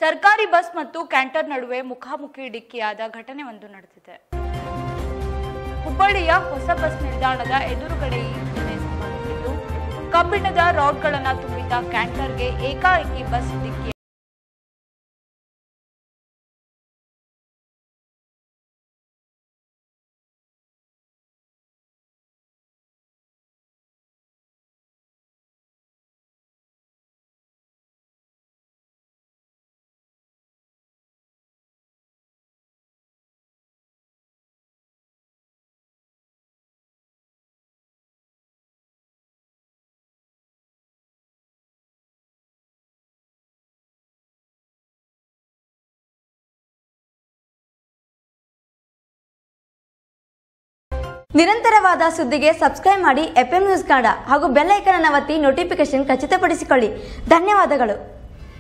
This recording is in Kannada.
ಸರ್ಕಾರಿ ಬಸ್ ಮತ್ತು ಕ್ಯಾಂಟರ್ ನಡುವೆ ಮುಖಾಮುಖಿ ಡಿಕ್ಕಿಯಾದ ಘಟನೆಯೊಂದು ನಡೆದಿದೆ. ಹುಬ್ಬಳ್ಳಿಯ ಹೊಸ ಬಸ್ ನಿಲ್ದಾಣದ ಎದುರುಗಡೆ ಈ ಘಟನೆ ಸಂಭವಿಸಿದ್ದು, ಕಬ್ಬಿಣದ ರಾಡ್ಗಳನ್ನು ತುಂಬಿದ್ದ ಕ್ಯಾಂಟರ್ಗೆ ಏಕಾಏಕಿ ಬಸ್ ಡಿಕ್ಕಿ ನಿರಂತರವಾದ ಸುದ್ದಿಗೆ ಸಬ್ಸ್ಕ್ರೈಬ್ ಮಾಡಿ FM ನ್ಯೂಸ್ ಕನ್ನಡ ಹಾಗೂ ಬೆಲ್ ಐಕಾನ್ ಅನ್ನು ಒತ್ತಿ ನೋಟಿಫಿಕೇಶನ್ ಖಚಿತಪಡಿಸಿಕೊಳ್ಳಿ. ಧನ್ಯವಾದಗಳು.